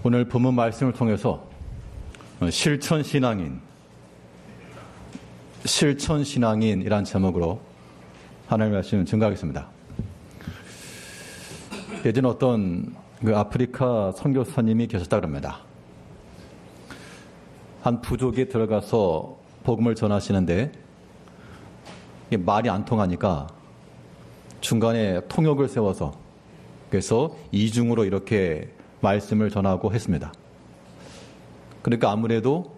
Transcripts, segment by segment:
오늘 본문 말씀을 통해서 실천신앙인이란 제목으로 하나님의 말씀을 증거하겠습니다. 예전에 어떤 아프리카 선교사님이 계셨다고 합니다. 한 부족에 들어가서 복음을 전하시는데 말이 안 통하니까 중간에 통역을 세워서 그래서 이중으로 이렇게 말씀을 전하고 했습니다. 그러니까 아무래도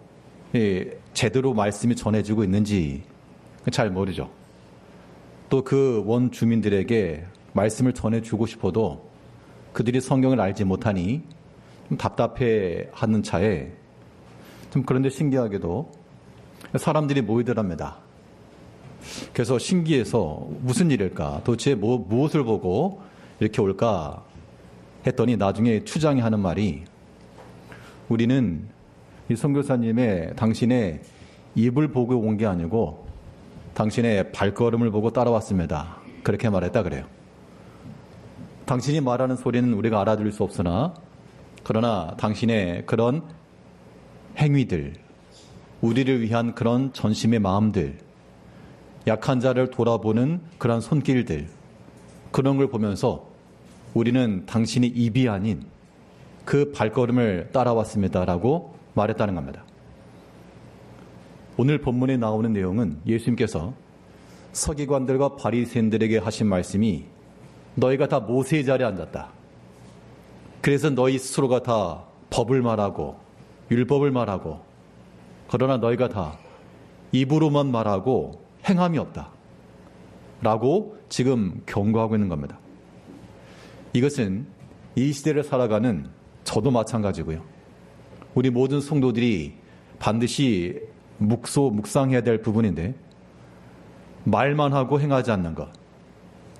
제대로 말씀이 전해지고 있는지 잘 모르죠. 또 그 원주민들에게 말씀을 전해주고 싶어도 그들이 성경을 알지 못하니 좀 답답해하는 차에 좀 그런데 신기하게도 사람들이 모이더랍니다. 그래서 신기해서 무슨 일일까? 도대체 무엇을 보고 이렇게 올까? 했더니 나중에 추장이 하는 말이 우리는 이 선교사님의 당신의 입을 보고 온 게 아니고 당신의 발걸음을 보고 따라왔습니다. 그렇게 말했다 그래요. 당신이 말하는 소리는 우리가 알아들을 수 없으나 그러나 당신의 그런 행위들, 우리를 위한 그런 전심의 마음들, 약한 자를 돌아보는 그런 손길들, 그런 걸 보면서 우리는 당신의 입이 아닌 그 발걸음을 따라왔습니다라고 말했다는 겁니다. 오늘 본문에 나오는 내용은 예수님께서 서기관들과 바리새인들에게 하신 말씀이 너희가 다 모세의 자리에 앉았다. 그래서 너희 스스로가 다 법을 말하고 율법을 말하고 그러나 너희가 다 입으로만 말하고 행함이 없다. 라고 지금 경고하고 있는 겁니다. 이것은 이 시대를 살아가는 저도 마찬가지고요. 우리 모든 성도들이 반드시 묵상해야 될 부분인데 말만 하고 행하지 않는 것.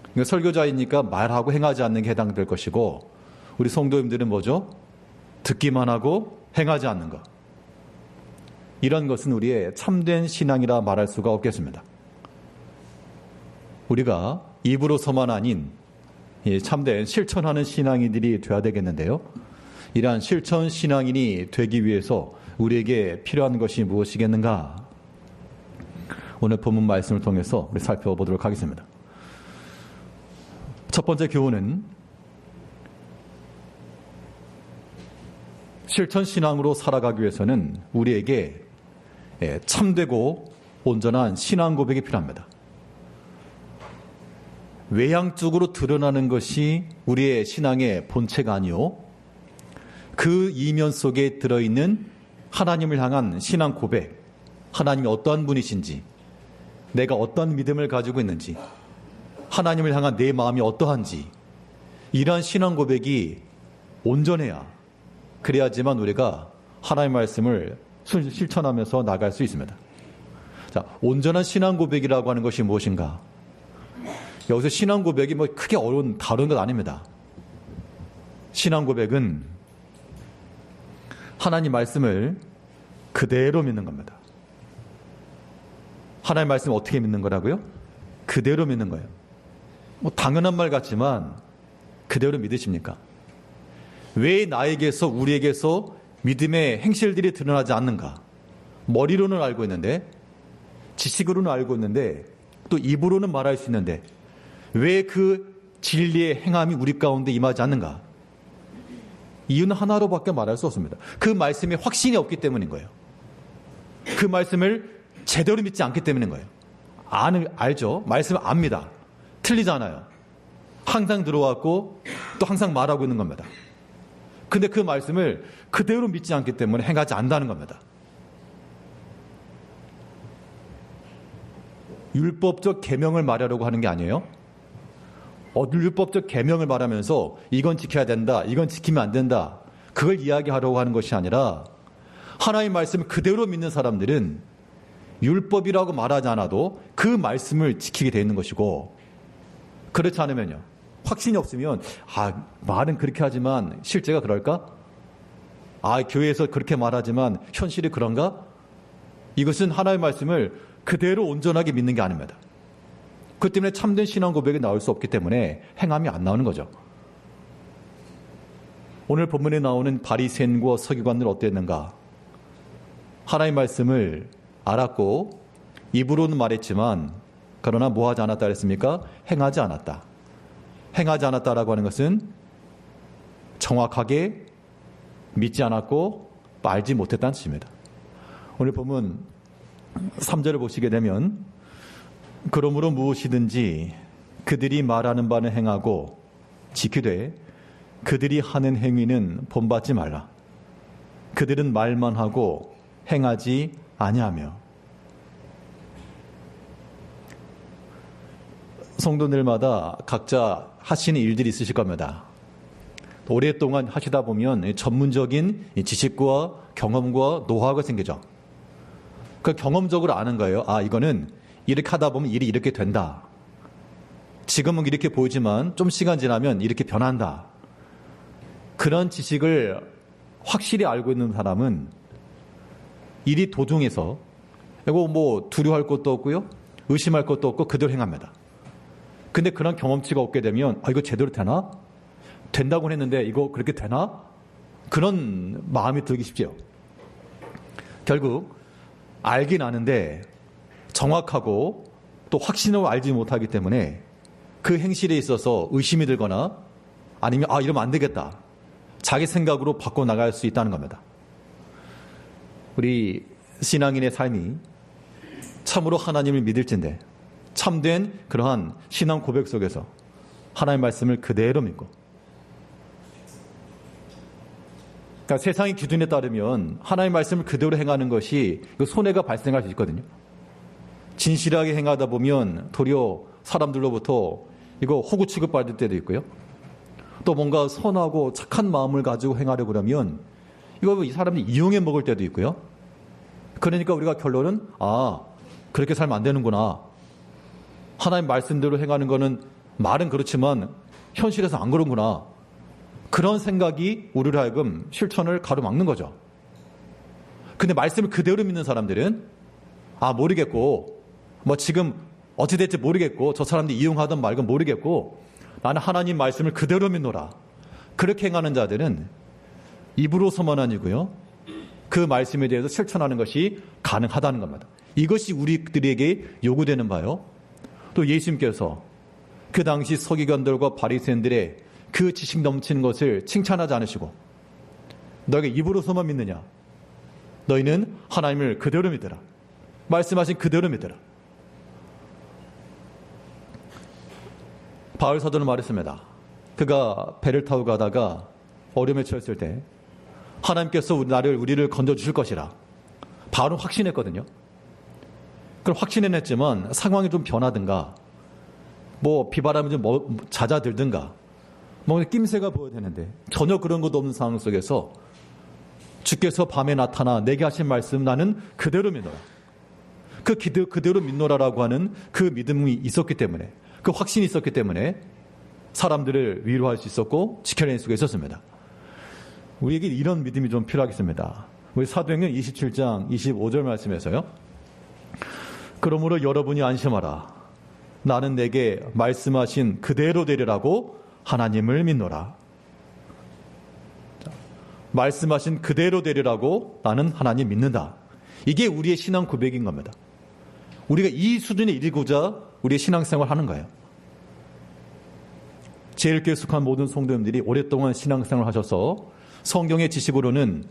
그러니까 설교자이니까 말하고 행하지 않는 게 해당될 것이고 우리 성도님들은 뭐죠? 듣기만 하고 행하지 않는 것. 이런 것은 우리의 참된 신앙이라 말할 수가 없겠습니다. 우리가 입으로서만 아닌 참된 실천하는 신앙인들이 되어야 되겠는데요. 이러한 실천 신앙인이 되기 위해서 우리에게 필요한 것이 무엇이겠는가? 오늘 본문 말씀을 통해서 우리 살펴보도록 하겠습니다. 첫 번째 교훈은 실천 신앙으로 살아가기 위해서는 우리에게 참되고 온전한 신앙 고백이 필요합니다. 외향적으로 드러나는 것이 우리의 신앙의 본체가 아니요 그 이면 속에 들어있는 하나님을 향한 신앙 고백, 하나님이 어떠한 분이신지, 내가 어떤 믿음을 가지고 있는지, 하나님을 향한 내 마음이 어떠한지, 이러한 신앙 고백이 온전해야 그래야지만 우리가 하나님의 말씀을 실천하면서 나갈 수 있습니다. 자, 온전한 신앙 고백이라고 하는 것이 무엇인가? 여기서 신앙 고백이 크게 다른 것 아닙니다. 신앙 고백은 하나님 말씀을 그대로 믿는 겁니다. 하나님 말씀을 어떻게 믿는 거라고요? 그대로 믿는 거예요. 당연한 말 같지만 그대로 믿으십니까? 왜 나에게서 우리에게서 믿음의 행실들이 드러나지 않는가? 머리로는 알고 있는데 지식으로는 알고 있는데 또 입으로는 말할 수 있는데 왜 그 진리의 행함이 우리 가운데 임하지 않는가? 이유는 하나로밖에 말할 수 없습니다. 그 말씀에 확신이 없기 때문인 거예요. 그 말씀을 제대로 믿지 않기 때문인 거예요. 알죠? 말씀을 압니다. 틀리잖아요. 항상 들어왔고 또 항상 말하고 있는 겁니다. 근데 그 말씀을 그대로 믿지 않기 때문에 행하지 않는다는 겁니다. 율법적 계명을 말하려고 하는 게 아니에요. 율법적 계명을 말하면서 이건 지켜야 된다, 이건 지키면 안 된다, 그걸 이야기하려고 하는 것이 아니라 하나님의 말씀을 그대로 믿는 사람들은 율법이라고 말하지 않아도 그 말씀을 지키게 되어 있는 것이고, 그렇지 않으면요, 확신이 없으면 말은 그렇게 하지만 실제가 그럴까? 교회에서 그렇게 말하지만 현실이 그런가? 이것은 하나님의 말씀을 그대로 온전하게 믿는 게 아닙니다. 그 때문에 참된 신앙 고백이 나올 수 없기 때문에 행함이 안 나오는 거죠. 오늘 본문에 나오는 바리새인과 서기관들은 어땠는가? 하나님의 말씀을 알았고 입으로는 말했지만 그러나 뭐 하지 않았다 그랬습니까? 행하지 않았다. 행하지 않았다라고 하는 것은 정확하게 믿지 않았고 알지 못했다는 뜻입니다. 오늘 본문 3절을 보시게 되면 그러므로 무엇이든지 그들이 말하는 바는 행하고 지키되 그들이 하는 행위는 본받지 말라. 그들은 말만 하고 행하지 아니하며. 성도들마다 각자 하시는 일들이 있으실 겁니다. 오랫동안 하시다 보면 전문적인 지식과 경험과 노하우가 생기죠. 그 경험적으로 아는 거예요. 아, 이거는 이렇게 하다 보면 일이 이렇게 된다. 지금은 이렇게 보이지만 좀 시간 지나면 이렇게 변한다. 그런 지식을 확실히 알고 있는 사람은 일이 도중에서 이거 뭐 두려워할 것도 없고요. 의심할 것도 없고 그대로 행합니다. 근데 그런 경험치가 없게 되면 이거 제대로 되나? 된다고 했는데 이거 그렇게 되나? 그런 마음이 들기 쉽죠. 결국 알긴 아는데 정확하고 또 확신으로 알지 못하기 때문에 그 행실에 있어서 의심이 들거나 아니면 이러면 안 되겠다. 자기 생각으로 바꿔나갈 수 있다는 겁니다. 우리 신앙인의 삶이 참으로 하나님을 믿을진데 참된 그러한 신앙 고백 속에서 하나님의 말씀을 그대로 믿고, 그러니까 세상의 기준에 따르면 하나님의 말씀을 그대로 행하는 것이 손해가 발생할 수 있거든요. 진실하게 행하다 보면 도리어 사람들로부터 이거 호구 취급받을 때도 있고요. 또 뭔가 선하고 착한 마음을 가지고 행하려고 그러면 이거 이 사람들이 이용해 먹을 때도 있고요. 그러니까 우리가 결론은 그렇게 살면 안 되는구나. 하나님 말씀대로 행하는 거는 말은 그렇지만 현실에서 안 그런구나. 그런 생각이 우리를 하여금 실천을 가로막는 거죠. 근데 말씀을 그대로 믿는 사람들은 모르겠고 뭐 지금 어찌 될지 모르겠고 저 사람들이 이용하던 말건 모르겠고 나는 하나님 말씀을 그대로 믿노라. 그렇게 행하는 자들은 입으로서만 아니고요. 그 말씀에 대해서 실천하는 것이 가능하다는 겁니다. 이것이 우리들에게 요구되는 바요. 또 예수님께서 그 당시 서기관들과 바리새인들의 그 지식 넘치는 것을 칭찬하지 않으시고 너희가 입으로서만 믿느냐? 너희는 하나님을 그대로 믿으라. 말씀하신 그대로 믿으라. 바울 사도는 말했습니다. 그가 배를 타고 가다가 어려움에 처했을 때 하나님께서 우리를 건져주실 것이라 바울은 확신했거든요. 그걸 확신해냈지만 상황이 좀 변하든가 뭐 비바람이 좀 잦아들든가 뭐 낌새가 보여야 되는데 전혀 그런 것도 없는 상황 속에서 주께서 밤에 나타나 내게 하신 말씀 나는 그대로 믿노라. 그대로 믿노라라고 하는 그 믿음이 있었기 때문에 그 확신이 있었기 때문에 사람들을 위로할 수 있었고 지켜낼 수가 있었습니다. 우리에게 이런 믿음이 좀 필요하겠습니다. 우리 사도행전 27장 25절 말씀에서요. 그러므로 여러분이 안심하라. 나는 내게 말씀하신 그대로 되리라고 하나님을 믿노라. 말씀하신 그대로 되리라고 나는 하나님 믿는다. 이게 우리의 신앙 고백인 겁니다. 우리가 이 수준에 이르고자 우리의 신앙생활을 하는 거예요. 제일교회에 속한 모든 성도님들이 오랫동안 신앙생활을 하셔서 성경의 지식으로는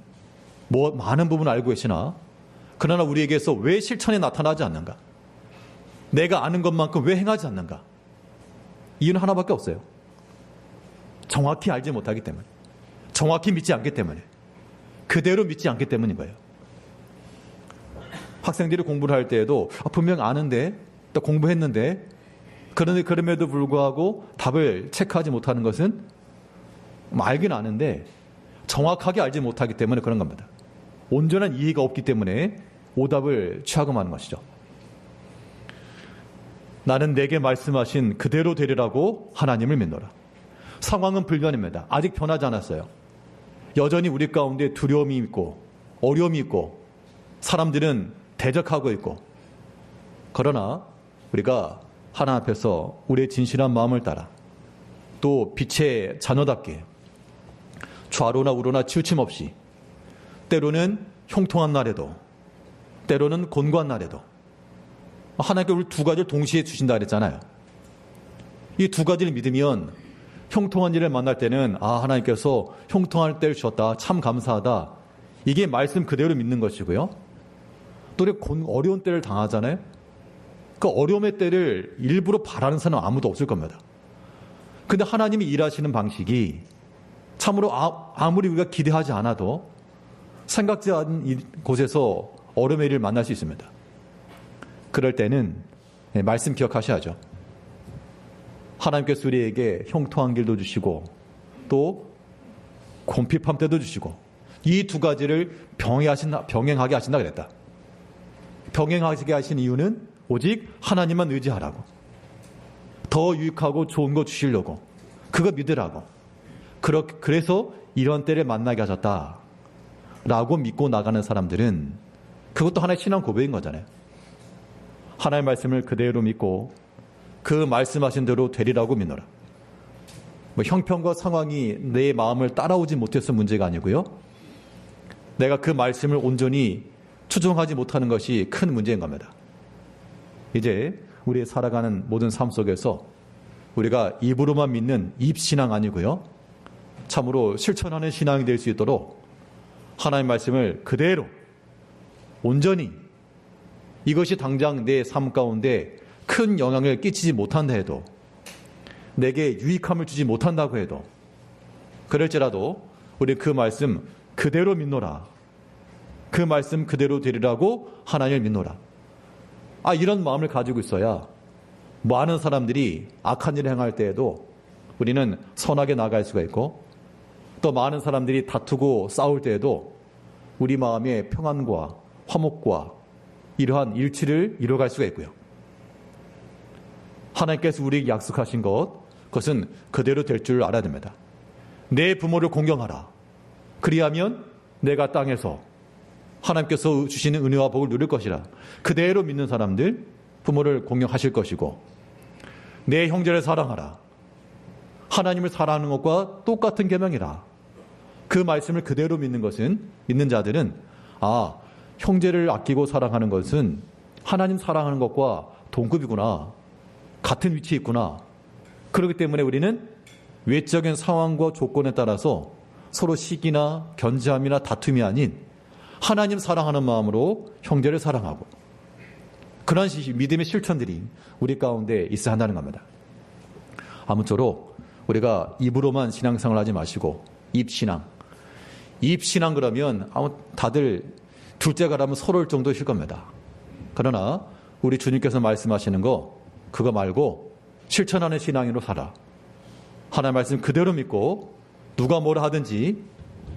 많은 부분을 알고 계시나 그러나 우리에게서 왜 실천에 나타나지 않는가? 내가 아는 것만큼 왜 행하지 않는가? 이유는 하나밖에 없어요. 정확히 알지 못하기 때문에, 정확히 믿지 않기 때문에, 그대로 믿지 않기 때문인 거예요. 학생들이 공부를 할 때에도 분명 아는데 또 공부했는데 그런데 그럼에도 불구하고 답을 체크하지 못하는 것은 알긴 아는데 정확하게 알지 못하기 때문에 그런 겁니다. 온전한 이해가 없기 때문에 오답을 취하고 마는 것이죠. 나는 내게 말씀하신 그대로 되리라고 하나님을 믿노라. 상황은 불변입니다. 아직 변하지 않았어요. 여전히 우리 가운데 두려움이 있고 어려움이 있고 사람들은 대적하고 있고 그러나 우리가 하나님 앞에서 우리의 진실한 마음을 따라 또 빛의 자녀답게 좌로나 우로나 치우침 없이 때로는 형통한 날에도 때로는 곤고한 날에도 하나님께 우리 두 가지를 동시에 주신다 그랬잖아요. 이 두 가지를 믿으면 형통한 일을 만날 때는 하나님께서 형통할 때를 주셨다. 참 감사하다. 이게 말씀 그대로 믿는 것이고요. 또 어려운 때를 당하잖아요. 그 어려움의 때를 일부러 바라는 사람은 아무도 없을 겁니다. 근데 하나님이 일하시는 방식이 참으로 아무리 우리가 기대하지 않아도 생각지 않은 곳에서 어려움의 일을 만날 수 있습니다. 그럴 때는 말씀 기억하셔야죠. 하나님께서 우리에게 형통한 길도 주시고 또 곰핍함 때도 주시고 이 두 가지를 병행하게 하신다 그랬다. 병행하게 하신 이유는 오직 하나님만 의지하라고. 더 유익하고 좋은 거 주시려고. 그거 믿으라고. 그래서 이런 때를 만나게 하셨다. 라고 믿고 나가는 사람들은 그것도 하나의 신앙 고백인 거잖아요. 하나님의 말씀을 그대로 믿고 그 말씀하신 대로 되리라고 믿노라. 형편과 상황이 내 마음을 따라오지 못해서 문제가 아니고요. 내가 그 말씀을 온전히 추종하지 못하는 것이 큰 문제인 겁니다. 이제 우리 살아가는 모든 삶 속에서 우리가 입으로만 믿는 입신앙 아니고요. 참으로 실천하는 신앙이 될 수 있도록 하나님의 말씀을 그대로 온전히 이것이 당장 내 삶 가운데 큰 영향을 끼치지 못한다 해도 내게 유익함을 주지 못한다고 해도 그럴지라도 우리 그 말씀 그대로 믿노라. 그 말씀 그대로 되리라고 하나님을 믿노라. 이런 마음을 가지고 있어야 많은 사람들이 악한 일을 행할 때에도 우리는 선하게 나아갈 수가 있고 또 많은 사람들이 다투고 싸울 때에도 우리 마음의 평안과 화목과 이러한 일치를 이뤄갈 수가 있고요. 하나님께서 우리에게 약속하신 그것은 그대로 될 줄 알아야 됩니다. 내 부모를 공경하라. 그리하면 내가 땅에서 하나님께서 주시는 은혜와 복을 누릴 것이라. 그대로 믿는 사람들 부모를 공경하실 것이고 내 형제를 사랑하라. 하나님을 사랑하는 것과 똑같은 계명이라. 그 말씀을 그대로 믿는 자들은 형제를 아끼고 사랑하는 것은 하나님 사랑하는 것과 동급이구나. 같은 위치에 있구나. 그렇기 때문에 우리는 외적인 상황과 조건에 따라서 서로 시기나 견제함이나 다툼이 아닌 하나님 사랑하는 마음으로 형제를 사랑하고 그런 믿음의 실천들이 우리 가운데 있어야 한다는 겁니다. 아무쪼록 우리가 입으로만 신앙생활 하지 마시고 입신앙 그러면 다들 둘째가라면 서러울 정도실 겁니다. 그러나 우리 주님께서 말씀하시는 그거 말고 실천하는 신앙으로 살아. 하나님의 말씀 그대로 믿고 누가 뭐라 하든지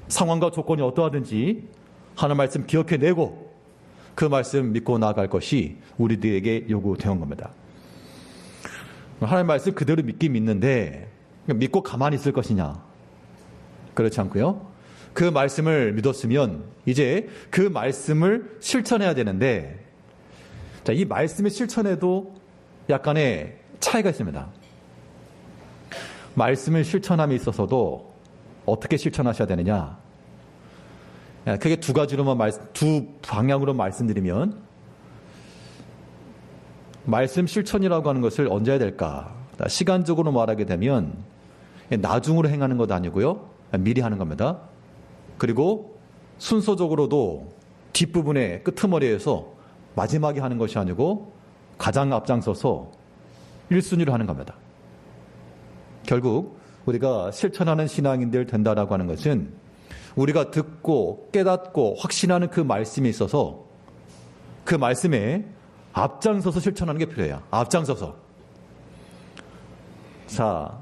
상황과 조건이 어떠하든지 하나님의 말씀 기억해내고 그 말씀 믿고 나아갈 것이 우리들에게 요구되는 겁니다. 하나님의 말씀 그대로 믿는데 믿고 가만히 있을 것이냐? 그렇지 않고요. 그 말씀을 믿었으면 이제 그 말씀을 실천해야 되는데 이 말씀의 실천에도 약간의 차이가 있습니다. 말씀을 실천함에 있어서도 어떻게 실천하셔야 되느냐? 크게 두 방향으로 말씀드리면 말씀 실천이라고 하는 것을 언제 해야 될까? 시간적으로 말하게 되면 나중으로 행하는 것 아니고요. 미리 하는 겁니다. 그리고 순서적으로도 뒷부분에 끄트머리에서 마지막에 하는 것이 아니고 가장 앞장서서 1순위로 하는 겁니다. 결국 우리가 실천하는 신앙인들 된다라고 하는 것은 우리가 듣고 깨닫고 확신하는 그 말씀에 있어서 그 말씀에 앞장서서 실천하는 게 필요해요. 앞장서서. 자,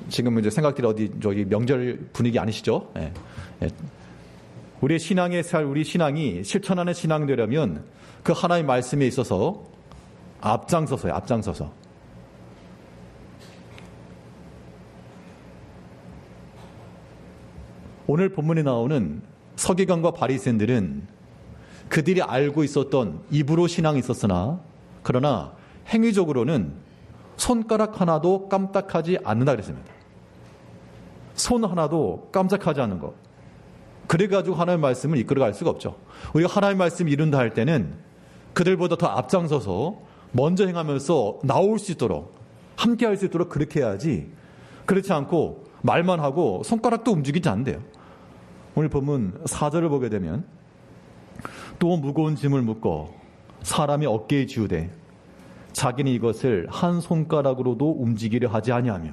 지금 이제 생각들이 저기 명절 분위기 아니시죠? 예. 우리 신앙이 실천하는 신앙 되려면 그 하나님의 말씀에 있어서 앞장서서요. 앞장서서. 오늘 본문에 나오는 서기관과 바리새인들은 그들이 알고 있었던 입으로 신앙이 있었으나 그러나 행위적으로는 손가락 하나도 깜딱하지 않는다 그랬습니다. 손 하나도 깜짝하지 않는 것. 그래가지고 하나님의 말씀을 이끌어갈 수가 없죠. 우리가 하나님의 말씀을 이룬다 할 때는 그들보다 더 앞장서서 먼저 행하면서 나올 수 있도록, 함께 할 수 있도록 그렇게 해야지, 그렇지 않고 말만 하고 손가락도 움직이지 않는데요. 오늘 본문 4절을 보게 되면 또 무거운 짐을 묶어 사람이 어깨에 지우되 자기는 이것을 한 손가락으로도 움직이려 하지 아니하며.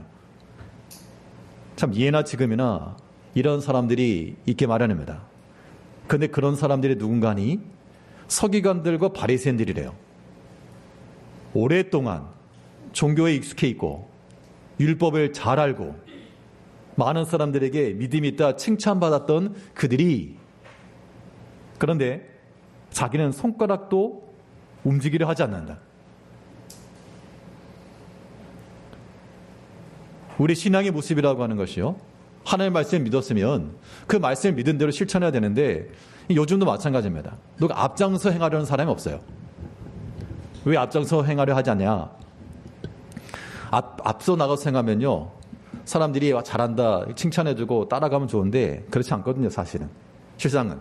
참 예나 지금이나 이런 사람들이 있게 마련입니다. 그런데 그런 사람들이 누군가니 서기관들과 바리새인들이래요. 오랫동안 종교에 익숙해 있고 율법을 잘 알고 많은 사람들에게 믿음이 있다 칭찬받았던 그들이, 그런데 자기는 손가락도 움직이려 하지 않는다. 우리 신앙의 모습이라고 하는 것이요, 하나님의 말씀을 믿었으면 그 말씀을 믿은 대로 실천해야 되는데 요즘도 마찬가지입니다. 누가 앞장서 행하려는 사람이 없어요. 왜 앞장서 행하려 하지 않냐? 앞서 나가서 행하면요, 사람들이 와 잘한다 칭찬해주고 따라가면 좋은데 그렇지 않거든요. 사실은 실상은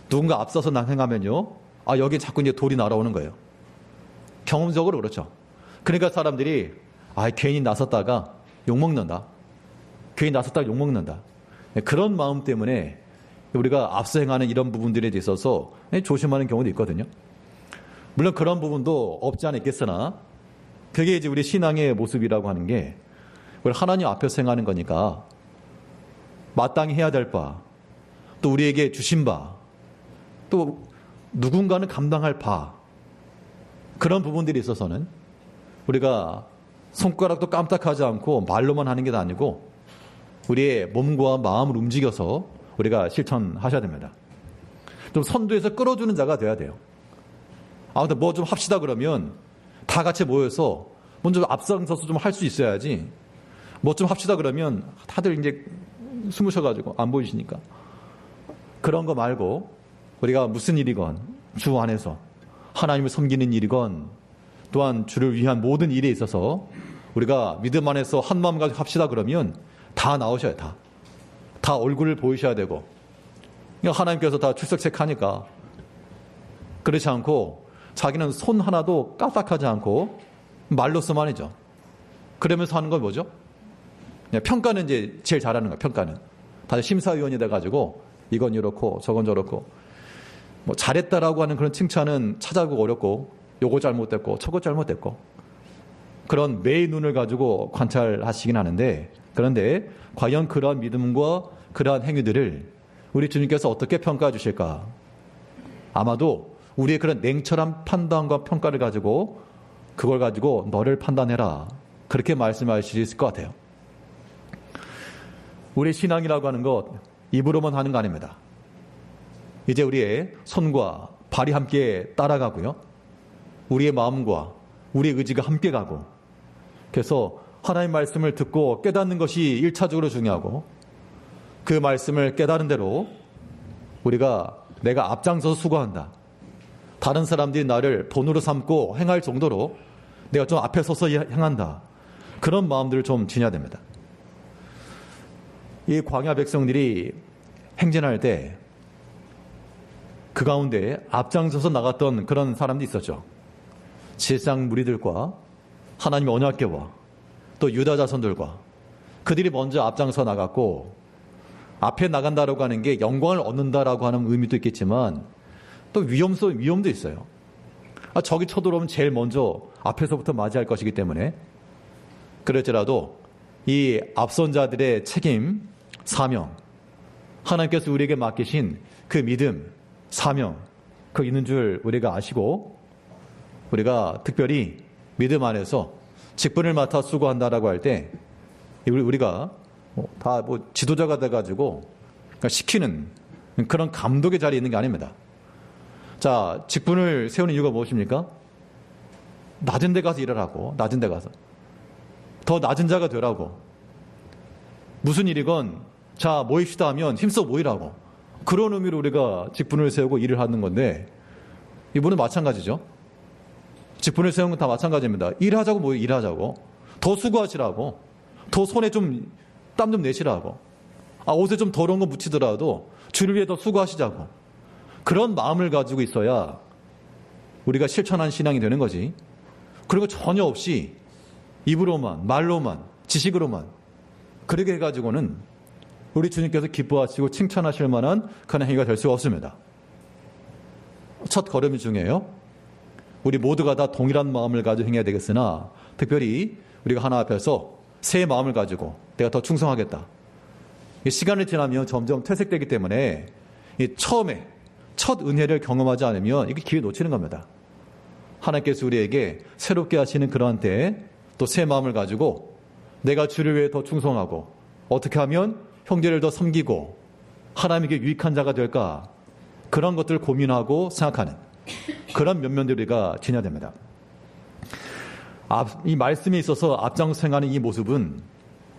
누군가 앞서서 행하면요, 여기 자꾸 이제 돌이 날아오는 거예요. 경험적으로 그렇죠. 그러니까 사람들이 괜히 나섰다가 욕먹는다, 괜히 나섰다가 욕먹는다, 그런 마음 때문에 우리가 앞서 행하는 이런 부분들에 있어서 조심하는 경우도 있거든요. 물론 그런 부분도 없지 않아 있겠으나 그게 이제 우리 신앙의 모습이라고 하는 게, 우리 하나님 앞에서 행하는 거니까 마땅히 해야 될 바, 또 우리에게 주신 바, 또 누군가는 감당할 바, 그런 부분들이 있어서는 우리가 손가락도 깜짝하지 않고 말로만 하는 게 아니고 우리의 몸과 마음을 움직여서 우리가 실천하셔야 됩니다. 좀 선두에서 끌어주는 자가 돼야 돼요. 아무튼 뭐 좀 합시다 그러면 다 같이 모여서 먼저 앞장서서 좀 할 수 있어야지, 뭐 좀 합시다 그러면 다들 이제 숨으셔가지고 안 보이시니까, 그런 거 말고 우리가 무슨 일이건 주 안에서 하나님을 섬기는 일이건 또한 주를 위한 모든 일에 있어서 우리가 믿음 안에서 한 마음 가지고 합시다 그러면 다 나오셔야, 다 얼굴을 보이셔야 되고, 하나님께서 다 출석 체크하니까. 그렇지 않고 자기는 손 하나도 까딱하지 않고 말로서만이죠. 그러면서 하는 건 뭐죠? 평가는 이제 제일 잘하는 거예요. 평가는 다들 심사위원이 돼가지고 이건 이렇고 저건 저렇고, 뭐 잘했다라고 하는 그런 칭찬은 찾아보기 어렵고, 요거 잘못됐고 저거 잘못됐고, 그런 매의 눈을 가지고 관찰하시긴 하는데, 그런데 과연 그러한 믿음과 그러한 행위들을 우리 주님께서 어떻게 평가해 주실까? 아마도 우리의 그런 냉철한 판단과 평가를 가지고 그걸 가지고 너를 판단해라, 그렇게 말씀하실 수 있을 것 같아요. 우리 신앙이라고 하는 것 입으로만 하는 거 아닙니다. 이제 우리의 손과 발이 함께 따라가고요, 우리의 마음과 우리의 의지가 함께 가고, 그래서 하나님의 말씀을 듣고 깨닫는 것이 1차적으로 중요하고, 그 말씀을 깨달은 대로 우리가 내가 앞장서서 수고한다, 다른 사람들이 나를 본으로 삼고 행할 정도로 내가 좀 앞에 서서 행한다, 그런 마음들을 좀 지녀야 됩니다. 이 광야 백성들이 행진할 때 그 가운데 앞장서서 나갔던 그런 사람도 있었죠. 제사장 무리들과 하나님의 언약궤와 또 유다 자손들과, 그들이 먼저 앞장서 나갔고, 앞에 나간다라고 하는 게 영광을 얻는다라고 하는 의미도 있겠지만 또 위험도 있어요. 적이 쳐들어오면 제일 먼저 앞에서부터 맞이할 것이기 때문에, 그럴지라도 이 앞선 자들의 책임, 사명, 하나님께서 우리에게 맡기신 그 믿음, 사명, 그거 있는 줄 우리가 아시고, 우리가 특별히 믿음 안에서 직분을 맡아 수고한다라고 할 때 우리가 다 지도자가 돼가지고 시키는 그런 감독의 자리에 있는 게 아닙니다. 자, 직분을 세우는 이유가 무엇입니까? 낮은 데 가서 일하라고, 낮은 데 가서 더 낮은 자가 되라고, 무슨 일이건 자 모입시다 하면 힘써 모이라고, 그런 의미로 우리가 직분을 세우고 일을 하는 건데, 이분은 마찬가지죠. 직분을 세우는 건 다 마찬가지입니다. 일하자고 일하자고, 더 수고하시라고, 더 손에 좀 땀 좀 내시라고, 옷에 좀 더러운 거 묻히더라도 주를 위해 더 수고하시자고. 그런 마음을 가지고 있어야 우리가 실천한 신앙이 되는 거지. 그리고 전혀 없이 입으로만, 말로만, 지식으로만 그렇게 해가지고는 우리 주님께서 기뻐하시고 칭찬하실 만한 그런 행위가 될 수가 없습니다. 첫 걸음 중에요. 우리 모두가 다 동일한 마음을 가지고 행해야 되겠으나 특별히 우리가 하나 앞에서 새 마음을 가지고 내가 더 충성하겠다. 시간이 지나면 점점 퇴색되기 때문에 처음에 첫 은혜를 경험하지 않으면 이게 기회 놓치는 겁니다. 하나님께서 우리에게 새롭게 하시는 그러한 때에 또 새 마음을 가지고 내가 주를 위해 더 충성하고 어떻게 하면 형제를 더 섬기고 하나님에게 유익한 자가 될까, 그런 것들을 고민하고 생각하는 그런 면면들이 우리가 지녀야 됩니다. 이 말씀에 있어서 앞장서 행하는 이 모습은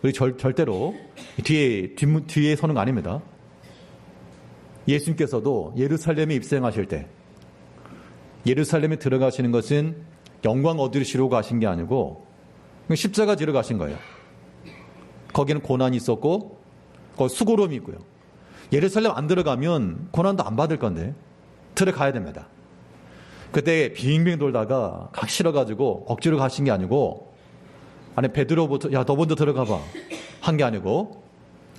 우리 절대로 뒤에 서는 거 아닙니다. 예수님께서도 예루살렘에 입성하실 때 예루살렘에 들어가시는 것은 영광 얻으시려고 가신 게 아니고 십자가 지러 가신 거예요. 거기는 고난이 있었고 거기 수고로움이 있고요. 예루살렘 안 들어가면 고난도 안 받을 건데 들어가야 됩니다. 그때 빙빙 돌다가 각 싫어가지고 억지로 가신 게 아니고, 아니 베드로부터 야 너 먼저 들어가 봐 한 게 아니고,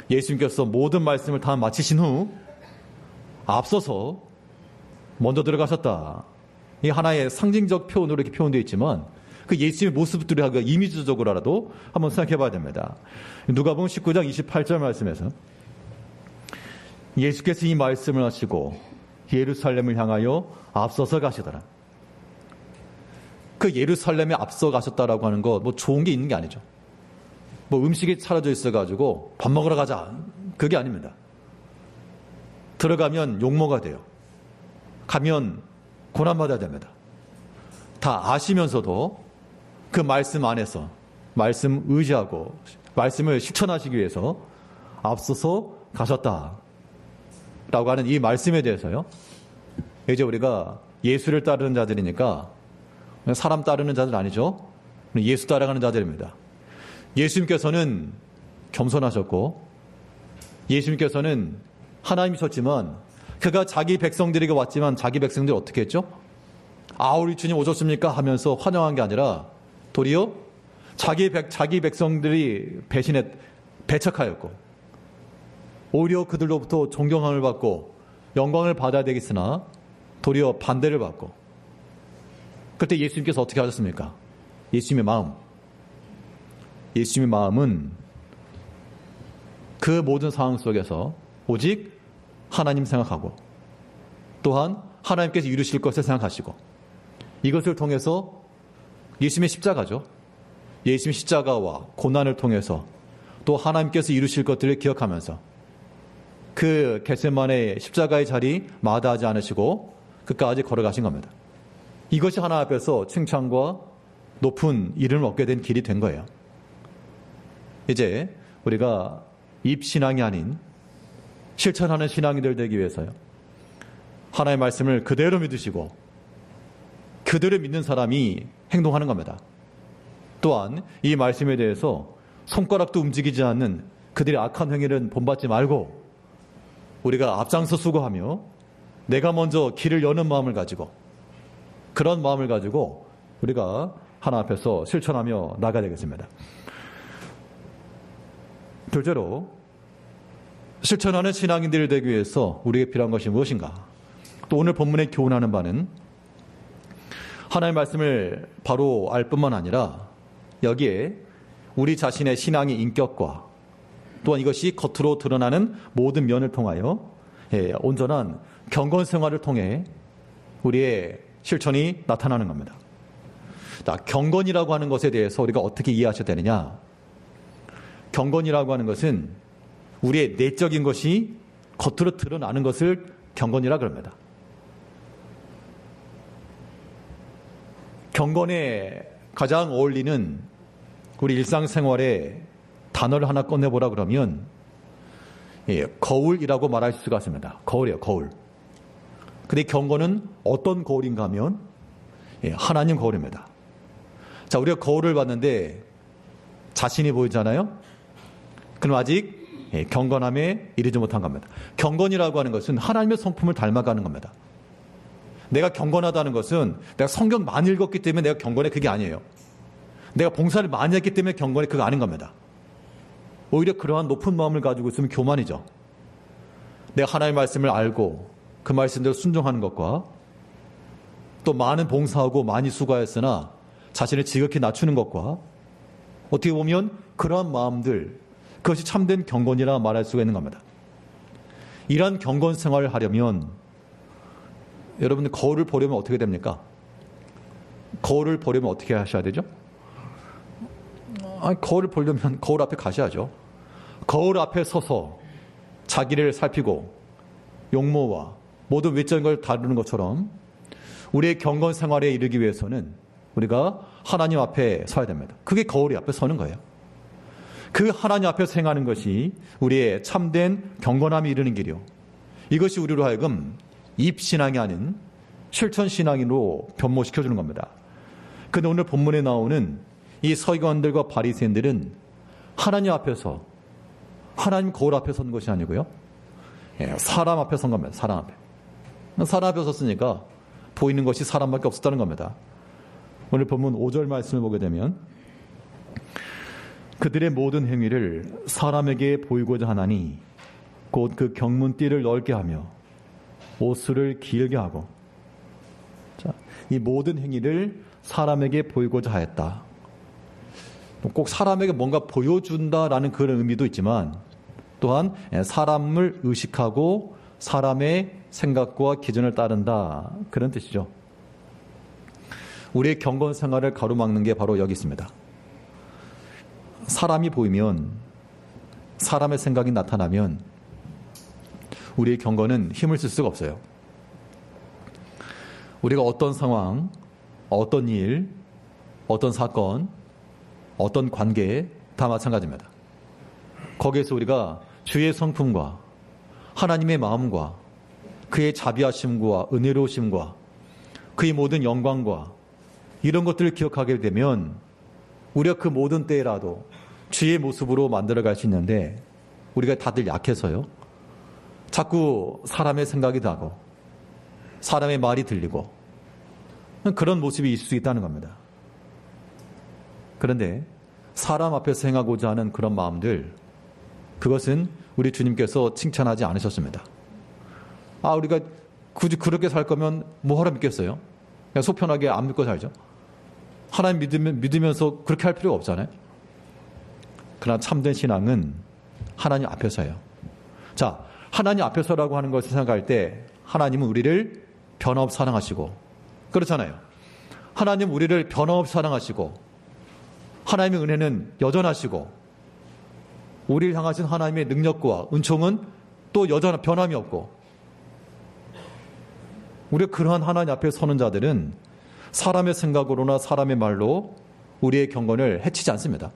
예수님께서 모든 말씀을 다 마치신 후 앞서서 먼저 들어가셨다. 이 하나의 상징적 표현으로 이렇게 표현되어 있지만 그 예수님의 모습들이 이미지적으로라도 한번 생각해 봐야 됩니다. 누가복음 19장 28절 말씀에서 예수께서 이 말씀을 하시고 예루살렘을 향하여 앞서서 가시더라. 그 예루살렘에 앞서 가셨다라고 하는 거 뭐 좋은 게 있는 게 아니죠. 뭐 음식이 차려져 있어가지고 밥 먹으러 가자, 그게 아닙니다. 들어가면 욕먹어야 돼요. 가면 고난받아야 됩니다. 다 아시면서도 그 말씀 안에서 말씀 의지하고 말씀을 실천하시기 위해서 앞서서 가셨다라고 하는 이 말씀에 대해서요, 이제 우리가 예수를 따르는 자들이니까 사람 따르는 자들 아니죠. 예수 따라가는 자들입니다. 예수님께서는 겸손하셨고 예수님께서는 하나님이셨지만 그가 자기 백성들에게 왔지만 자기 백성들이 어떻게 했죠? 우리 주님 오셨습니까? 하면서 환영한 게 아니라 도리어 자기 백성들이 배척하였고 오히려 그들로부터 존경함을 받고 영광을 받아야 되겠으나 도리어 반대를 받고, 그때 예수님께서 어떻게 하셨습니까? 예수님의 마음은 그 모든 상황 속에서 오직 하나님 생각하고 또한 하나님께서 이루실 것을 생각하시고, 이것을 통해서 예수님의 십자가죠. 예수님의 십자가와 고난을 통해서 또 하나님께서 이루실 것들을 기억하면서 그 겟세마네 십자가의 자리 마다하지 않으시고 끝까지 걸어가신 겁니다. 이것이 하나 앞에서 칭찬과 높은 이름을 얻게 된 길이 된 거예요. 이제 우리가 입신앙이 아닌 실천하는 신앙이들 되기 위해서요, 하나님의 말씀을 그대로 믿으시고 그대로 믿는 사람이 행동하는 겁니다. 또한 이 말씀에 대해서 손가락도 움직이지 않는 그들의 악한 행위는 본받지 말고 우리가 앞장서 수고하며 내가 먼저 길을 여는 마음을 가지고, 그런 마음을 가지고 우리가 하나 앞에서 실천하며 나가야 되겠습니다. 둘째로, 실천하는 신앙인들이 되기 위해서 우리에게 필요한 것이 무엇인가? 또 오늘 본문에 교훈하는 바는 하나님의 말씀을 바로 알 뿐만 아니라 여기에 우리 자신의 신앙의 인격과 또한 이것이 겉으로 드러나는 모든 면을 통하여 온전한 경건 생활을 통해 우리의 실천이 나타나는 겁니다. 자, 경건이라고 하는 것에 대해서 우리가 어떻게 이해하셔야 되느냐? 경건이라고 하는 것은 우리의 내적인 것이 겉으로 드러나는 것을 경건이라 그럽니다. 경건에 가장 어울리는 우리 일상생활에 단어를 하나 꺼내보라 그러면 거울이라고 말할 수가 있습니다. 거울이에요, 거울. 근데 경건은 어떤 거울인가 하면 하나님 거울입니다. 자, 우리가 거울을 봤는데 자신이 보이잖아요. 그럼 아직 경건함에 이르지 못한 겁니다. 경건이라고 하는 것은 하나님의 성품을 닮아가는 겁니다. 내가 경건하다는 것은 내가 성경 많이 읽었기 때문에 내가 경건해, 그게 아니에요. 내가 봉사를 많이 했기 때문에 경건해, 그거 아닌 겁니다. 오히려 그러한 높은 마음을 가지고 있으면 교만이죠. 내가 하나님의 말씀을 알고 그 말씀대로 순종하는 것과 또 많은 봉사하고 많이 수고했으나 자신을 지극히 낮추는 것과 어떻게 보면 그러한 마음들, 그것이 참된 경건이라 말할 수가 있는 겁니다. 이러한 경건 생활을 하려면 여러분들 거울을 보려면 어떻게 됩니까? 거울을 보려면 어떻게 하셔야 되죠? 거울을 보려면 거울 앞에 가셔야죠. 거울 앞에 서서 자기를 살피고 용모와 모든 외적인 걸 다루는 것처럼 우리의 경건 생활에 이르기 위해서는 우리가 하나님 앞에 서야 됩니다. 그게 거울 앞에 서는 거예요. 그 하나님 앞에서 행하는 것이 우리의 참된 경건함이 이르는 길이요. 이것이 우리로 하여금 입신앙이 아닌 실천신앙으로 변모시켜주는 겁니다. 그런데 오늘 본문에 나오는 이 서기관들과 바리새인들은 하나님 앞에서, 하나님 거울 앞에 선 것이 아니고요, 사람 앞에 선 겁니다. 사람 앞에. 사람 앞에 섰으니까 보이는 것이 사람밖에 없었다는 겁니다. 오늘 본문 5절 말씀을 보게 되면 그들의 모든 행위를 사람에게 보이고자 하나니 곧 그 경문띠를 넓게 하며 옷을 길게 하고, 자, 이 모든 행위를 사람에게 보이고자 하였다. 꼭 사람에게 뭔가 보여준다라는 그런 의미도 있지만 또한 사람을 의식하고 사람의 생각과 기준을 따른다, 그런 뜻이죠. 우리의 경건 생활을 가로막는 게 바로 여기 있습니다. 사람이 보이면, 사람의 생각이 나타나면 우리의 경건은 힘을 쓸 수가 없어요. 우리가 어떤 상황, 어떤 일, 어떤 사건, 어떤 관계 다 마찬가지입니다. 거기에서 우리가 주의 성품과 하나님의 마음과 그의 자비하심과 은혜로우심과 그의 모든 영광과 이런 것들을 기억하게 되면 우리가 그 모든 때라도 주의 모습으로 만들어갈 수 있는데, 우리가 다들 약해서요, 자꾸 사람의 생각이 나고 사람의 말이 들리고 그런 모습이 있을 수 있다는 겁니다. 그런데 사람 앞에서 행하고자 하는 그런 마음들, 그것은 우리 주님께서 칭찬하지 않으셨습니다. 우리가 굳이 그렇게 살 거면 뭐하러 믿겠어요? 그냥 속편하게 안 믿고 살죠. 하나님 믿으면서 그렇게 할 필요가 없잖아요. 그러나 참된 신앙은 하나님 앞에서예요. 자, 하나님 앞에서라고 하는 것을 생각할 때 하나님은 우리를 변함없이 사랑하시고, 그렇잖아요. 하나님은 우리를 변함없이 사랑하시고 하나님의 은혜는 여전하시고 우리를 향하신 하나님의 능력과 은총은 또 여전한 변함이 없고, 우리가 그러한 하나님 앞에 서는 자들은 사람의 생각으로나 사람의 말로 우리의 경건을 해치지 않습니다.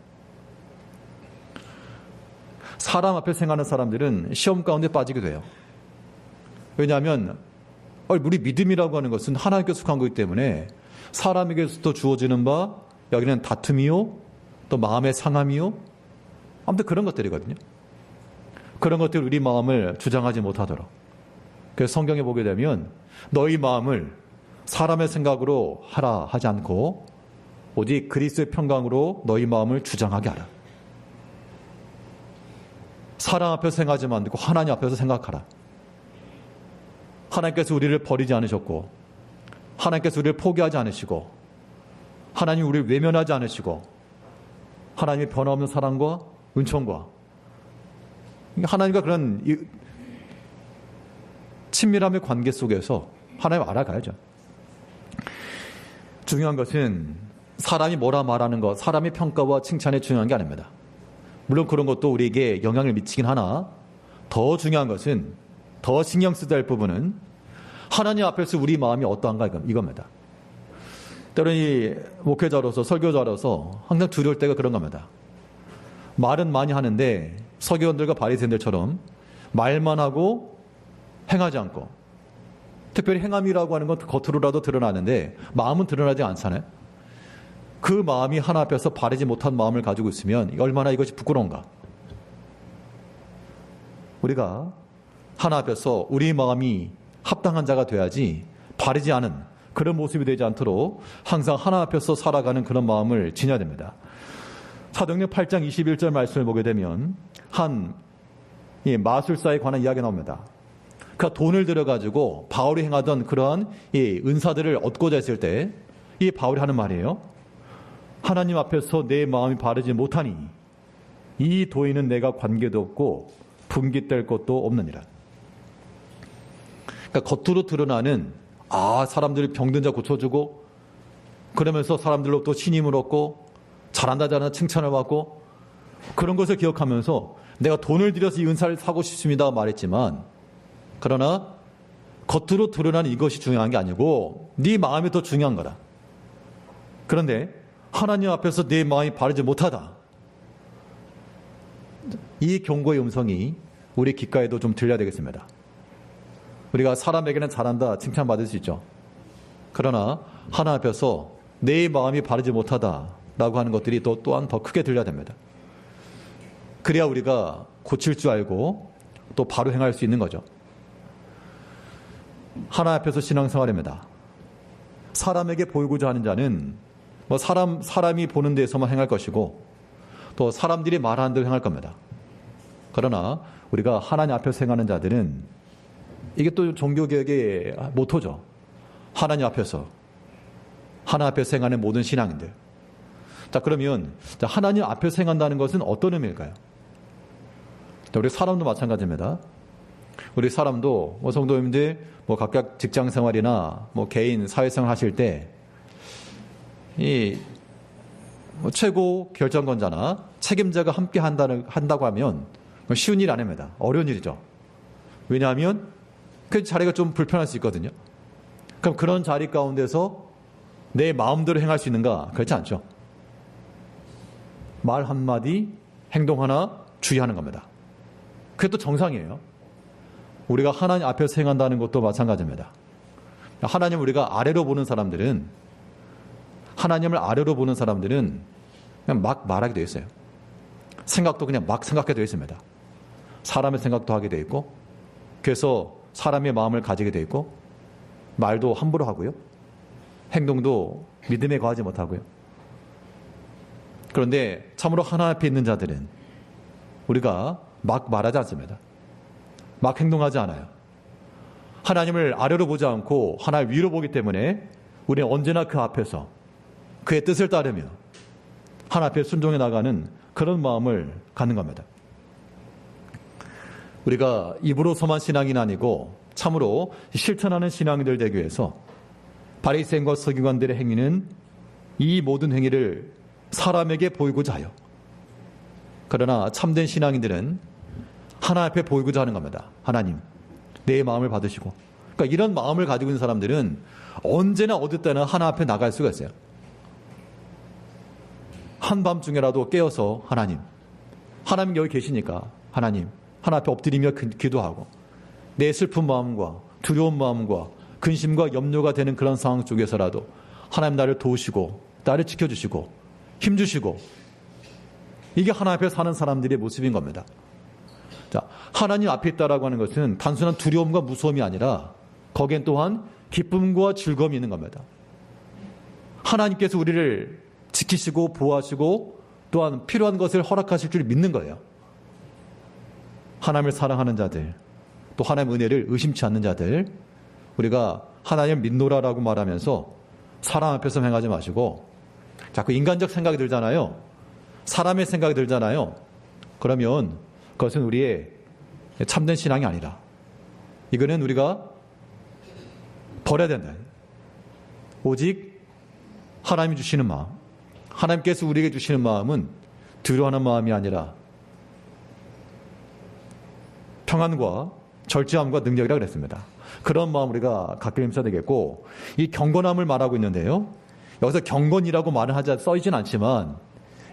사람 앞에 행하는 사람들은 시험 가운데 빠지게 돼요. 왜냐하면 우리 믿음이라고 하는 것은 하나님께 속한 거기 때문에 사람에게서부터 주어지는 바, 여기는 다툼이요, 또 마음의 상함이요, 아무튼 그런 것들이거든요. 그런 것들 우리 마음을 주장하지 못하도록. 그래서 성경에 보게 되면 너희 마음을 사람의 생각으로 하라 하지 않고 오직 그리스도의 평강으로 너희 마음을 주장하게 하라. 사람 앞에서 생각하지 말고 하나님 앞에서 생각하라. 하나님께서 우리를 버리지 않으셨고, 하나님께서 우리를 포기하지 않으시고, 하나님 우리를 외면하지 않으시고, 하나님의 변함없는 사랑과 은총과 하나님과 그런 친밀함의 관계 속에서 하나님 알아가야죠. 중요한 것은 사람이 뭐라 말하는 것, 사람의 평가와 칭찬이 중요한 게 아닙니다. 물론 그런 것도 우리에게 영향을 미치긴 하나, 더 중요한 것은, 더 신경 쓰자 할 부분은 하나님 앞에서 우리 마음이 어떠한가 이겁니다. 때로는 이 목회자로서, 설교자로서 항상 두려울 때가 그런 겁니다. 말은 많이 하는데 서기관들과 바리새인들처럼 말만 하고 행하지 않고, 특별히 행함이라고 하는 건 겉으로라도 드러나는데 마음은 드러나지 않잖아요. 그 마음이 하나 앞에서 바르지 못한 마음을 가지고 있으면 얼마나 이것이 부끄러운가. 우리가 하나 앞에서 우리 마음이 합당한 자가 돼야지 바르지 않은 그런 모습이 되지 않도록 항상 하나 앞에서 살아가는 그런 마음을 지녀야 됩니다. 사도행전 8장 21절 말씀을 보게 되면 한 마술사에 관한 이야기가 나옵니다. 그가 돈을 들여가지고 바울이 행하던 그러한 은사들을 얻고자 했을 때 이 바울이 하는 말이에요. 하나님 앞에서 내 마음이 바르지 못하니 이 도인은 내가 관계도 없고 분깃될 것도 없느니라. 그러니까 겉으로 드러나는 사람들이 병든 자 고쳐주고 그러면서 사람들로부터 신임을 얻고 잘한다 칭찬을 받고 그런 것을 기억하면서 내가 돈을 들여서 이 은사를 사고 싶습니다 말했지만 그러나 겉으로 드러나는 이것이 중요한 게 아니고 네 마음이 더 중요한 거다. 그런데 하나님 앞에서 내 마음이 바르지 못하다. 이 경고의 음성이 우리 귓가에도 좀 들려야 되겠습니다. 우리가 사람에게는 잘한다 칭찬받을 수 있죠. 그러나 하나님 앞에서 내 마음이 바르지 못하다라고 하는 것들이 또한 더 크게 들려야 됩니다. 그래야 우리가 고칠 줄 알고 또 바로 행할 수 있는 거죠. 하나님 앞에서 신앙생활입니다. 사람에게 보이고자 하는 자는 사람이 보는 데에서만 행할 것이고 또 사람들이 말하는 대로 행할 겁니다. 그러나 우리가 하나님 앞에서 행하는 자들은 이게 또 종교개혁의 모토죠. 하나님 앞에서 행하는 모든 신앙인들. 자, 그러면 하나님 앞에서 행한다는 것은 어떤 의미일까요? 우리 사람도 마찬가지입니다. 우리 사람도 성도님들 각각 직장 생활이나 개인 사회생활 하실 때 최고 결정권자나 책임자가 함께 한다고 하면 쉬운 일이 아닙니다. 어려운 일이죠. 왜냐하면 그 자리가 좀 불편할 수 있거든요. 그럼 그런 자리 가운데서 내 마음대로 행할 수 있는가? 그렇지 않죠. 말 한마디, 행동 하나 주의하는 겁니다. 그게 또 정상이에요. 우리가 하나님 앞에서 행한다는 것도 마찬가지입니다. 하나님을 아래로 보는 사람들은 그냥 막 말하게 되어 있어요. 생각도 그냥 막 생각하게 되어 있습니다. 사람의 생각도 하게 되어 있고 그래서 사람의 마음을 가지게 되어 있고 말도 함부로 하고요. 행동도 믿음에 거하지 못하고요. 그런데 참으로 하나님 앞에 있는 자들은 우리가 막 말하지 않습니다. 막 행동하지 않아요. 하나님을 아래로 보지 않고 하나님 위로 보기 때문에 우리는 언제나 그 앞에서 그의 뜻을 따르며 하나님 앞에 순종해 나가는 그런 마음을 갖는 겁니다. 우리가 입으로서만 신앙이 아니고 참으로 실천하는 신앙인들 되기 위해서 바리새인과 서기관들의 행위는 이 모든 행위를 사람에게 보이고자 하여 그러나 참된 신앙인들은 하나님 앞에 보이고자 하는 겁니다. 하나님, 내 마음을 받으시고. 그러니까 이런 마음을 가지고 있는 사람들은 언제나 어디 때나 하나님 앞에 나갈 수가 있어요. 한밤중에라도 깨어서 하나님 여기 계시니까 하나님 앞에 엎드리며 기도하고 내 슬픈 마음과 두려운 마음과 근심과 염려가 되는 그런 상황 속에서라도 하나님 나를 도우시고 나를 지켜주시고 힘주시고 이게 하나님 앞에 사는 사람들의 모습인 겁니다. 자, 하나님 앞에 있다라고 하는 것은 단순한 두려움과 무서움이 아니라 거기엔 또한 기쁨과 즐거움이 있는 겁니다. 하나님께서 우리를 지키시고 보호하시고 또한 필요한 것을 허락하실 줄 믿는 거예요. 하나님을 사랑하는 자들, 또 하나님의 은혜를 의심치 않는 자들, 우리가 하나님을 믿노라라고 말하면서 사람 앞에서 행하지 마시고 자꾸 인간적 생각이 들잖아요. 사람의 생각이 들잖아요. 그러면 그것은 우리의 참된 신앙이 아니라 이거는 우리가 버려야 된다. 오직 하나님이 주시는 마음, 하나님께서 우리에게 주시는 마음은 두려워하는 마음이 아니라 평안과 절제함과 능력이라고 그랬습니다. 그런 마음 우리가 갖게 힘써야 되겠고, 이 경건함을 말하고 있는데요. 여기서 경건이라고 말은 써있진 않지만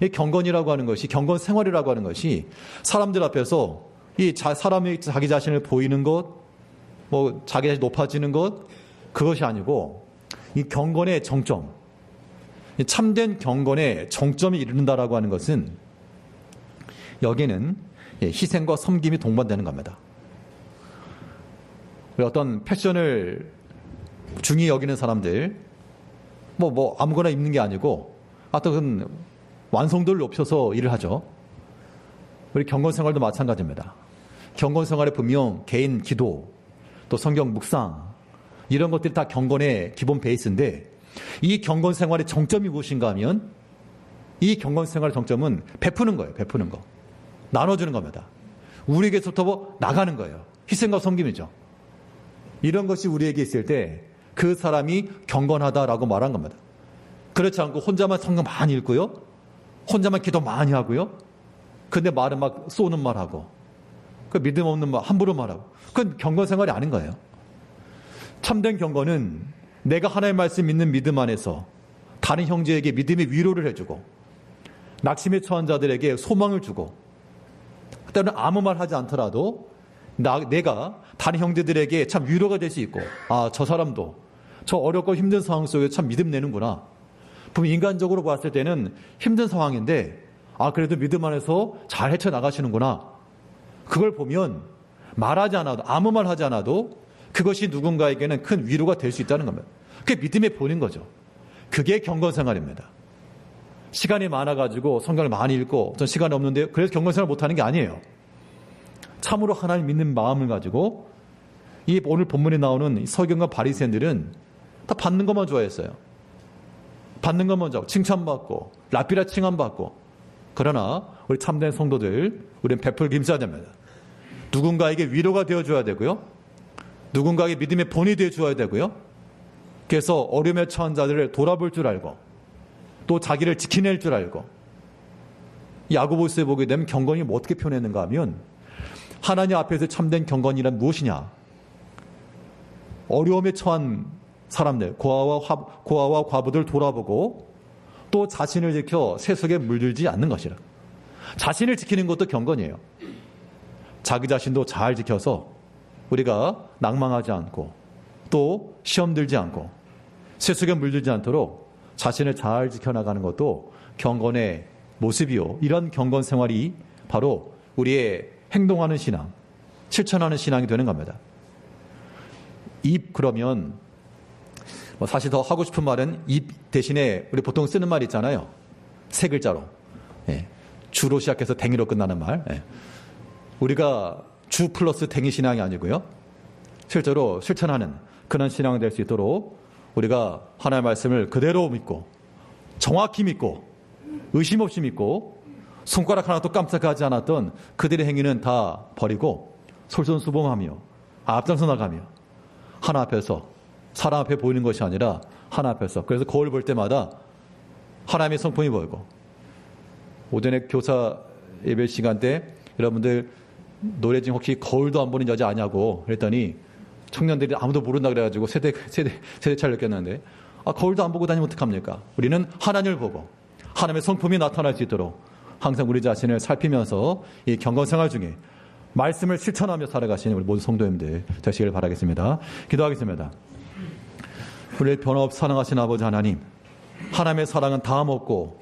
이 경건이라고 하는 것이, 경건 생활이라고 하는 것이 사람들 앞에서 사람이 자기 자신을 보이는 것, 자기 자신이 높아지는 것, 그것이 아니고 이 경건의 정점, 이 참된 경건의 정점이 이른다라고 하는 것은 여기는 희생과 섬김이 동반되는 겁니다. 어떤 패션을 중히 여기는 사람들, 아무거나 입는 게 아니고, 하여튼 완성도를 높여서 일을 하죠. 우리 경건 생활도 마찬가지입니다. 경건 생활에 분명 개인 기도, 또 성경 묵상, 이런 것들이 다 경건의 기본 베이스인데, 이 경건 생활의 정점이 무엇인가 하면, 이 경건 생활의 정점은 베푸는 거예요. 베푸는 거. 나눠주는 겁니다. 우리에게서부터 나가는 거예요. 희생과 섬김이죠. 이런 것이 우리에게 있을 때 그 사람이 경건하다라고 말한 겁니다. 그렇지 않고 혼자만 성경 많이 읽고요. 혼자만 기도 많이 하고요. 근데 말은 막 쏘는 말하고, 그 믿음 없는 말 함부로 말하고, 그건 경건 생활이 아닌 거예요. 참된 경건은 내가 하나님의 말씀 믿는 믿음 안에서 다른 형제에게 믿음의 위로를 해주고, 낙심에 처한 자들에게 소망을 주고, 때로는 아무 말 하지 않더라도 내가 다른 형제들에게 참 위로가 될 수 있고, 저 사람도 저 어렵고 힘든 상황 속에 참 믿음 내는구나. 분명 인간적으로 봤을 때는 힘든 상황인데 그래도 믿음 안에서 잘 헤쳐나가시는구나. 그걸 보면 말하지 않아도, 아무 말 하지 않아도 그것이 누군가에게는 큰 위로가 될 수 있다는 겁니다. 그게 믿음의 본인 거죠. 그게 경건생활입니다. 시간이 많아가지고 성경을 많이 읽고 전 시간이 없는데 그래서 경건생활 못하는 게 아니에요. 참으로 하나님 믿는 마음을 가지고, 이 오늘 본문에 나오는 서기관과 바리새인들은 다 받는 것만 좋아했어요. 받는 것만 좋아하고 칭찬받고 랍비라 칭함받고. 그러나 우리 참된 성도들, 우리는 베풀기 힘써야 됩니다. 누군가에게 위로가 되어줘야 되고요. 누군가에게 믿음의 본이 되어줘야 되고요. 그래서 어려움에 처한 자들을 돌아볼 줄 알고, 또 자기를 지켜낼 줄 알고. 야고보서에 보게 되면 경건이 어떻게 표현했는가 하면, 하나님 앞에서 참된 경건이란 무엇이냐? 어려움에 처한 사람들, 고아와 과부들 돌아보고, 또 자신을 지켜 세속에 물들지 않는 것이라. 자신을 지키는 것도 경건이에요. 자기 자신도 잘 지켜서 우리가 낭망하지 않고, 또 시험 들지 않고, 세속에 물들지 않도록 자신을 잘 지켜나가는 것도 경건의 모습이요. 이런 경건 생활이 바로 우리의 행동하는 신앙, 실천하는 신앙이 되는 겁니다. 입, 그러면 사실 더 하고 싶은 말은 입 대신에 우리 보통 쓰는 말 있잖아요. 세 글자로. 주로 시작해서 댕이로 끝나는 말. 우리가 주 플러스 댕이 신앙이 아니고요. 실제로 실천하는 그런 신앙이 될 수 있도록 우리가 하나님의 말씀을 그대로 믿고, 정확히 믿고, 의심 없이 믿고, 손가락 하나도 깜짝하지 않았던 그들의 행위는 다 버리고 솔선수범하며 앞장서 나가며 하나 앞에서, 사람 앞에 보이는 것이 아니라 하나 앞에서, 그래서 거울 볼 때마다 하나님의 성품이 보이고. 오전에 교사 예배 시간 때 여러분들 노래 중에 혹시 거울도 안 보는 여자 아냐고 그랬더니 청년들이 아무도 모른다 그래가지고 세대 차이를 느꼈는데, 거울도 안 보고 다니면 어떡합니까? 우리는 하나님을 보고 하나님의 성품이 나타날 수 있도록 항상 우리 자신을 살피면서 이 경건생활 중에 말씀을 실천하며 살아가시는 우리 모든 성도님들 되시길 바라겠습니다. 기도하겠습니다. 우리를 변함없이 사랑하신 아버지 하나님, 하나님의 사랑은 다음 없고